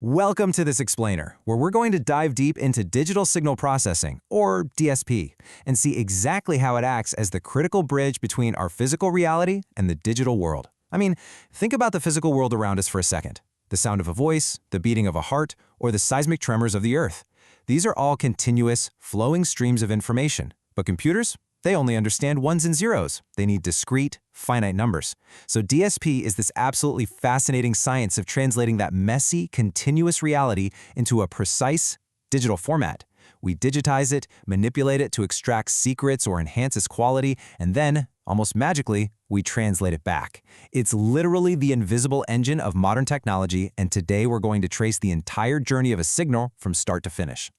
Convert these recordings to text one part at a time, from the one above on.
Welcome to this explainer, where we're going to dive deep into digital signal processing, or DSP, and see exactly how it acts as the critical bridge between our physical reality and the digital world. I mean, think about the physical world around us for a second. The sound of a voice, the beating of a heart, or the seismic tremors of the Earth. These are all continuous, flowing streams of information. But computers? They only understand ones and zeros. They need discrete, finite numbers. So DSP is this absolutely fascinating science of translating that messy, continuous reality into a precise, digital format. We digitize it, manipulate it to extract secrets or enhance its quality, and then, almost magically, we translate it back. It's literally the invisible engine of modern technology, and today we're going to trace the entire journey of a signal from start to finish.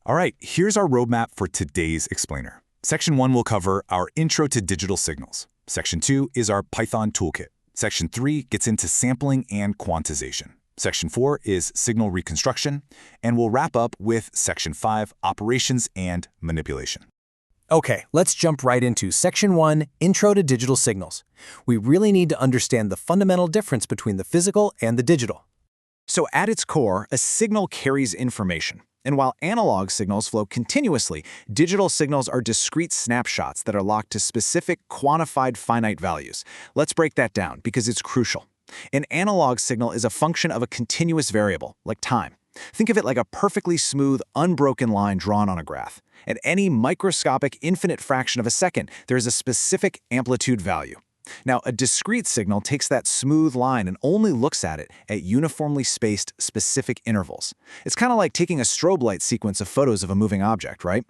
All right, here's our roadmap for today's explainer. Section 1 will cover our intro to digital signals. Section 2 is our Python toolkit. Section 3 gets into sampling and quantization. Section 4 is signal reconstruction, and we'll wrap up with Section 5, operations and manipulation. Okay, let's jump right into Section 1, Intro to Digital Signals. We really need to understand the fundamental difference between the physical and the digital. So at its core, a signal carries information. And while analog signals flow continuously, digital signals are discrete snapshots that are locked to specific, quantified, finite values. Let's break that down because it's crucial. An analog signal is a function of a continuous variable, like time. Think of it like a perfectly smooth, unbroken line drawn on a graph. At any microscopic, infinite fraction of a second, there is a specific amplitude value. Now, a discrete signal takes that smooth line and only looks at it at uniformly spaced, specific intervals. It's kind of like taking a strobe light sequence of photos of a moving object, right?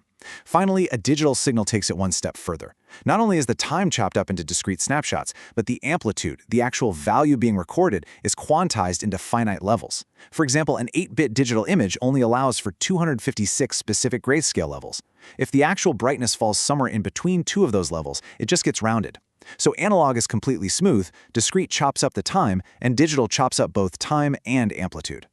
Finally, a digital signal takes it one step further. Not only is the time chopped up into discrete snapshots, but the amplitude, the actual value being recorded, is quantized into finite levels. For example, an 8-bit digital image only allows for 256 specific grayscale levels. If the actual brightness falls somewhere in between two of those levels, it just gets rounded. So analog is completely smooth, discrete chops up the time, and digital chops up both time and amplitude.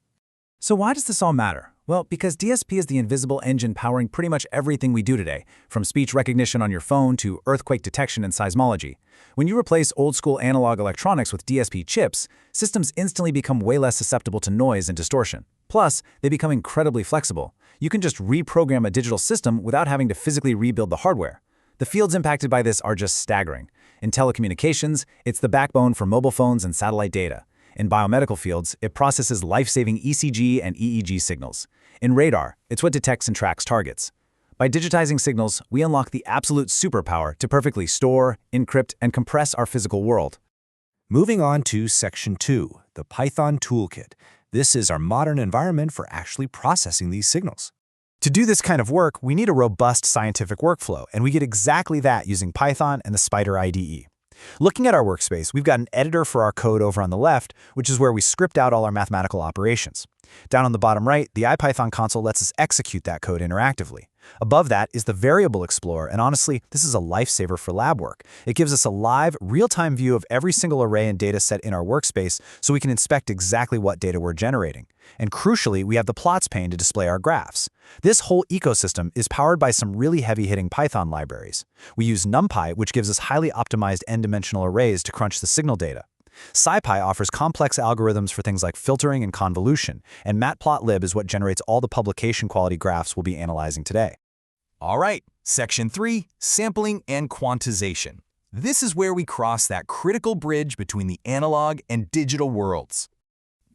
So why does this all matter? Well, because DSP is the invisible engine powering pretty much everything we do today, from speech recognition on your phone to earthquake detection and seismology. When you replace old-school analog electronics with DSP chips, systems instantly become way less susceptible to noise and distortion. Plus, they become incredibly flexible. You can just reprogram a digital system without having to physically rebuild the hardware. The fields impacted by this are just staggering. In telecommunications, it's the backbone for mobile phones and satellite data. In biomedical fields, it processes life-saving ECG and EEG signals. In radar, it's what detects and tracks targets. By digitizing signals, we unlock the absolute superpower to perfectly store, encrypt, and compress our physical world. Moving on to Section 2, the Python toolkit. This is our modern environment for actually processing these signals. To do this kind of work, we need a robust scientific workflow, and we get exactly that using Python and the Spider IDE. Looking at our workspace, we've got an editor for our code over on the left, which is where we script out all our mathematical operations. Down on the bottom right, the IPython console lets us execute that code interactively. Above that is the Variable Explorer, and honestly, this is a lifesaver for lab work. It gives us a live, real-time view of every single array and data set in our workspace so we can inspect exactly what data we're generating. And crucially, we have the plots pane to display our graphs. This whole ecosystem is powered by some really heavy-hitting Python libraries. We use NumPy, which gives us highly optimized n-dimensional arrays to crunch the signal data. SciPy offers complex algorithms for things like filtering and convolution, and Matplotlib is what generates all the publication quality graphs we'll be analyzing today. All right, Section 3, Sampling and Quantization. This is where we cross that critical bridge between the analog and digital worlds.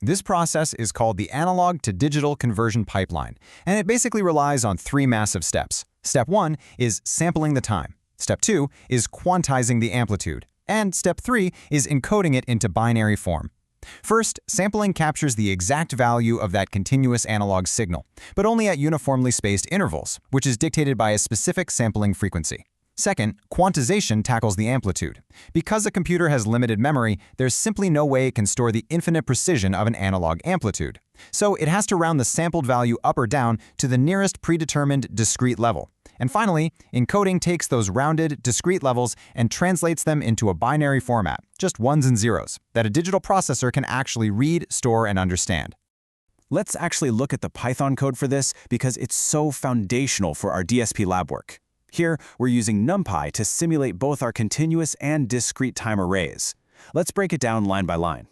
This process is called the analog to digital conversion pipeline, and it basically relies on three massive steps. Step 1 is sampling the time. Step 2 is quantizing the amplitude. And Step 3 is encoding it into binary form. First, sampling captures the exact value of that continuous analog signal, but only at uniformly spaced intervals, which is dictated by a specific sampling frequency. Second, quantization tackles the amplitude. Because a computer has limited memory, there's simply no way it can store the infinite precision of an analog amplitude. So it has to round the sampled value up or down to the nearest predetermined discrete level. And finally, encoding takes those rounded, discrete levels and translates them into a binary format, just ones and zeros, that a digital processor can actually read, store, and understand. Let's actually look at the Python code for this because it's so foundational for our DSP lab work. Here, we're using NumPy to simulate both our continuous and discrete time arrays. Let's break it down line by line.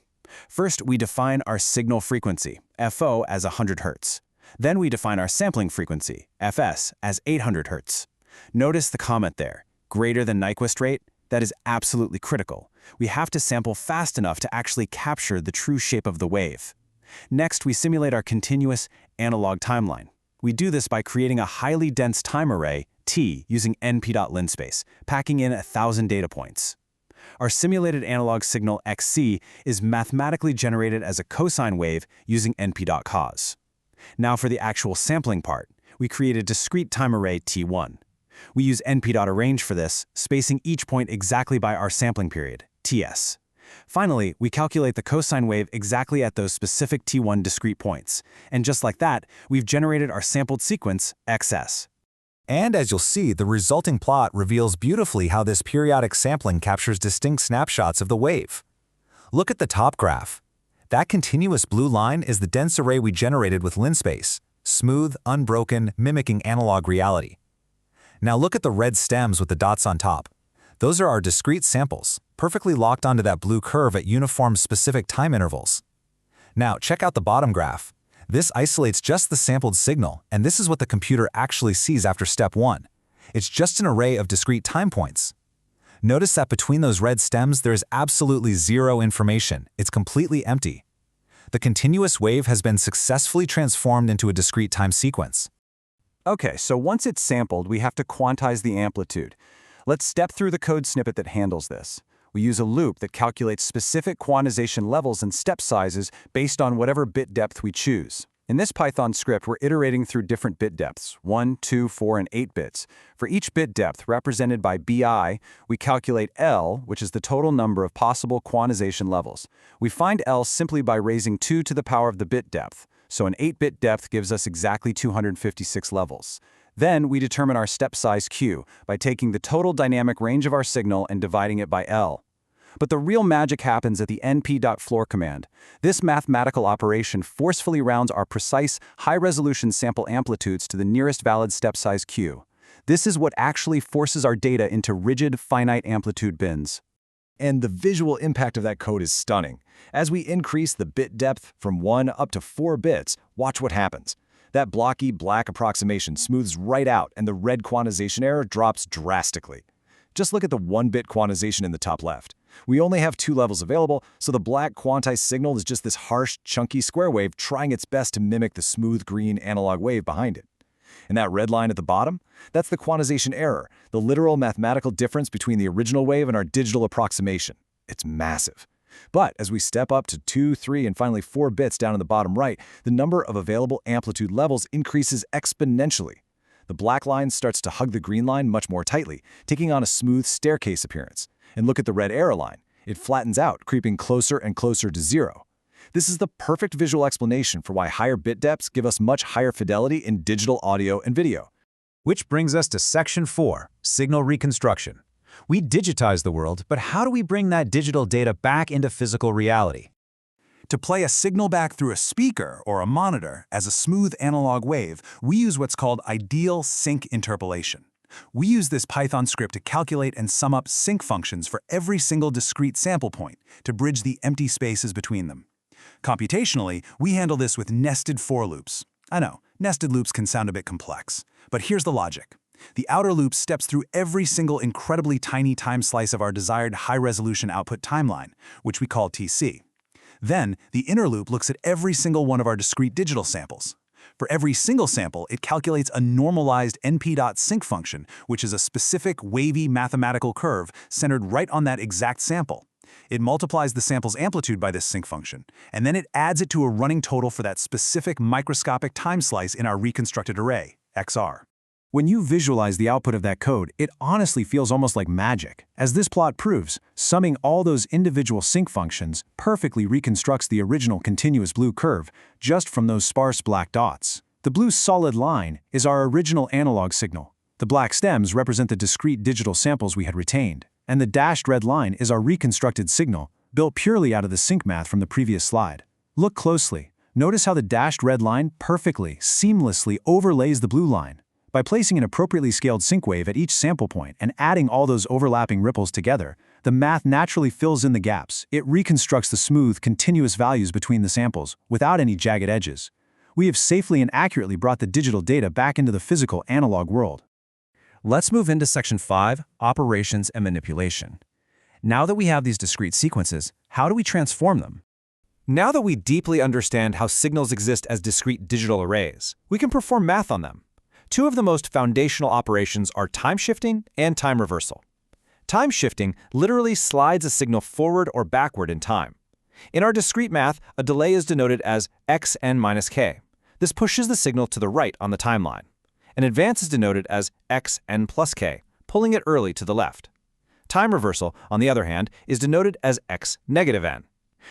First, we define our signal frequency, FO, as 100 Hz. Then we define our sampling frequency, FS, as 800 Hz. Notice the comment there, greater than Nyquist rate? That is absolutely critical. We have to sample fast enough to actually capture the true shape of the wave. Next, we simulate our continuous analog timeline. We do this by creating a highly dense time array, T, using np.linspace, packing in 1,000 data points. Our simulated analog signal XC is mathematically generated as a cosine wave using np.cos. Now for the actual sampling part, we create a discrete time array T1. We use np.arrange for this, spacing each point exactly by our sampling period, Ts. Finally, we calculate the cosine wave exactly at those specific T1 discrete points. And just like that, we've generated our sampled sequence, XS. And as you'll see, the resulting plot reveals beautifully how this periodic sampling captures distinct snapshots of the wave. Look at the top graph. That continuous blue line is the dense array we generated with linspace, smooth, unbroken, mimicking analog reality. Now look at the red stems with the dots on top. Those are our discrete samples, perfectly locked onto that blue curve at uniform specific time intervals. Now check out the bottom graph. This isolates just the sampled signal, and this is what the computer actually sees after step 1. It's just an array of discrete time points. Notice that between those red stems there is absolutely zero information. It's completely empty. The continuous wave has been successfully transformed into a discrete time sequence. Okay, so once it's sampled, we have to quantize the amplitude. Let's step through the code snippet that handles this. We use a loop that calculates specific quantization levels and step sizes based on whatever bit depth we choose. In this Python script, we're iterating through different bit depths, 1, 2, 4, and 8 bits. For each bit depth, represented by bi, we calculate L, which is the total number of possible quantization levels. We find L simply by raising 2 to the power of the bit depth. So an 8-bit depth gives us exactly 256 levels. Then we determine our step size Q by taking the total dynamic range of our signal and dividing it by L. But the real magic happens at the np.floor command. This mathematical operation forcefully rounds our precise, high-resolution sample amplitudes to the nearest valid step size Q. This is what actually forces our data into rigid, finite amplitude bins. And the visual impact of that code is stunning. As we increase the bit depth from 1 up to 4 bits, watch what happens. That blocky black approximation smooths right out and the red quantization error drops drastically. Just look at the 1-bit quantization in the top left. We only have 2 levels available, so the black quantized signal is just this harsh, chunky square wave trying its best to mimic the smooth green analog wave behind it. And that red line at the bottom? That's the quantization error, the literal mathematical difference between the original wave and our digital approximation. It's massive. But as we step up to 2, 3, and finally 4 bits down in the bottom right, the number of available amplitude levels increases exponentially. The black line starts to hug the green line much more tightly, taking on a smooth staircase appearance. And look at the red arrow line. It flattens out, creeping closer and closer to 0. This is the perfect visual explanation for why higher bit depths give us much higher fidelity in digital audio and video. Which brings us to Section 4, Signal Reconstruction. We digitize the world, but how do we bring that digital data back into physical reality? To play a signal back through a speaker or a monitor as a smooth analog wave, we use what's called ideal sync interpolation. We use this Python script to calculate and sum up sync functions for every single discrete sample point to bridge the empty spaces between them. Computationally, we handle this with nested for loops. I know, nested loops can sound a bit complex, but here's the logic. The outer loop steps through every single incredibly tiny time slice of our desired high-resolution output timeline, which we call TC. Then, the inner loop looks at every single one of our discrete digital samples. For every single sample, it calculates a normalized np.sync function, which is a specific wavy mathematical curve centered right on that exact sample. It multiplies the sample's amplitude by this sync function, and then it adds it to a running total for that specific microscopic time slice in our reconstructed array, XR. When you visualize the output of that code, it honestly feels almost like magic. As this plot proves, summing all those individual sync functions perfectly reconstructs the original continuous blue curve just from those sparse black dots. The blue solid line is our original analog signal. The black stems represent the discrete digital samples we had retained. And the dashed red line is our reconstructed signal, built purely out of the sync math from the previous slide. Look closely. Notice how the dashed red line perfectly, seamlessly overlays the blue line. By placing an appropriately scaled sync wave at each sample point and adding all those overlapping ripples together, the math naturally fills in the gaps. It reconstructs the smooth, continuous values between the samples, without any jagged edges. We have safely and accurately brought the digital data back into the physical analog world. Let's move into Section 5, Operations and Manipulation. Now that we have these discrete sequences, how do we transform them? Now that we deeply understand how signals exist as discrete digital arrays, we can perform math on them. Two of the most foundational operations are time shifting and time reversal. Time shifting literally slides a signal forward or backward in time. In our discrete math, a delay is denoted as xn minus k. This pushes the signal to the right on the timeline. An advance is denoted as xn plus k, pulling it early to the left. Time reversal, on the other hand, is denoted as x negative n.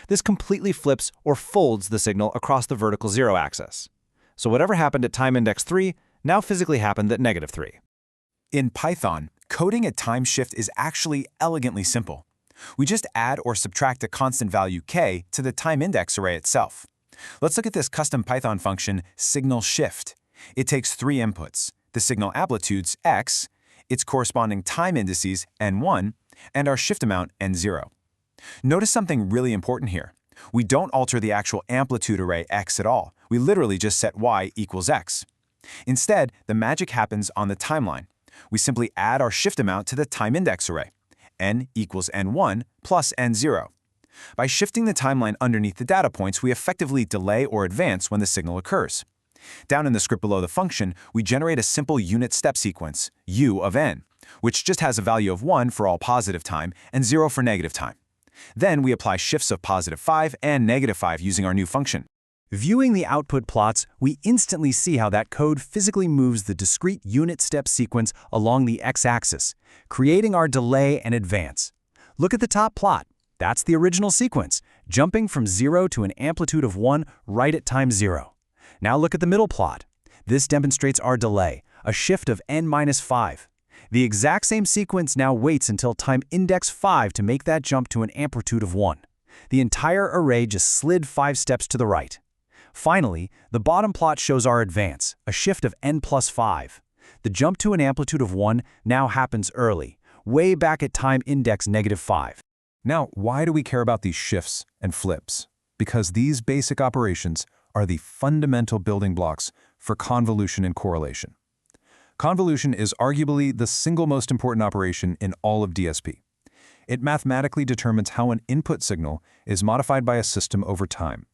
This completely flips or folds the signal across the vertical zero axis. So whatever happened at time index 3 now physically happened at negative 3. In Python, coding a time shift is actually elegantly simple. We just add or subtract a constant value k to the time index array itself. Let's look at this custom Python function, signal shift. It takes three inputs, the signal amplitudes x, its corresponding time indices n1, and our shift amount n0. Notice something really important here. We don't alter the actual amplitude array x at all. We literally just set y equals x. Instead, the magic happens on the timeline. We simply add our shift amount to the time index array, n equals n1 plus n0. By shifting the timeline underneath the data points, we effectively delay or advance when the signal occurs. Down in the script below the function, we generate a simple unit step sequence, u of n, which just has a value of 1 for all positive time and 0 for negative time. Then we apply shifts of positive 5 and negative 5 using our new function. Viewing the output plots, we instantly see how that code physically moves the discrete unit step sequence along the x-axis, creating our delay and advance. Look at the top plot. That's the original sequence, jumping from 0 to an amplitude of 1 right at time 0. Now look at the middle plot. This demonstrates our delay, a shift of n-5. The exact same sequence now waits until time index 5 to make that jump to an amplitude of 1. The entire array just slid 5 steps to the right. Finally, the bottom plot shows our advance, a shift of n plus 5. The jump to an amplitude of 1 now happens early, way back at time index -5. Now, why do we care about these shifts and flips? Because these basic operations are the fundamental building blocks for convolution and correlation. Convolution is arguably the single most important operation in all of DSP. It mathematically determines how an input signal is modified by a system over time.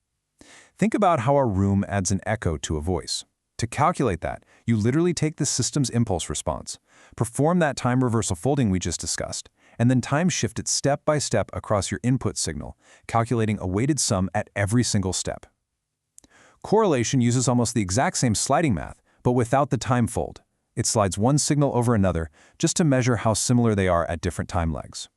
Think about how a room adds an echo to a voice. To calculate that, you literally take the system's impulse response, perform that time reversal folding we just discussed, and then time shift it step by step across your input signal, calculating a weighted sum at every single step. Correlation uses almost the exact same sliding math, but without the time fold. It slides one signal over another just to measure how similar they are at different time legs.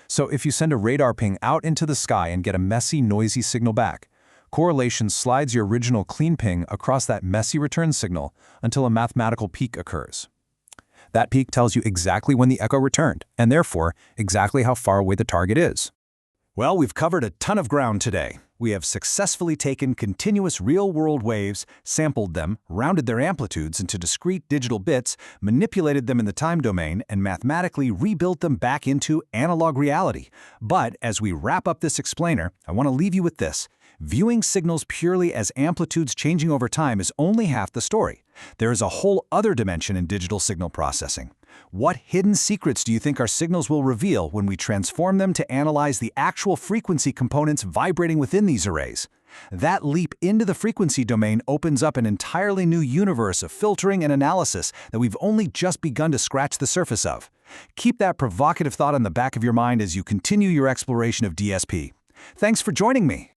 So if you send a radar ping out into the sky and get a messy, noisy signal back, correlation slides your original clean ping across that messy return signal until a mathematical peak occurs. That peak tells you exactly when the echo returned, and therefore exactly how far away the target is. Well, we've covered a ton of ground today. We have successfully taken continuous real-world waves, sampled them, rounded their amplitudes into discrete digital bits, manipulated them in the time domain, and mathematically rebuilt them back into analog reality. But as we wrap up this explainer, I want to leave you with this. Viewing signals purely as amplitudes changing over time is only half the story. There is a whole other dimension in digital signal processing. What hidden secrets do you think our signals will reveal when we transform them to analyze the actual frequency components vibrating within these arrays? That leap into the frequency domain opens up an entirely new universe of filtering and analysis that we've only just begun to scratch the surface of. Keep that provocative thought on the back of your mind as you continue your exploration of DSP. Thanks for joining me.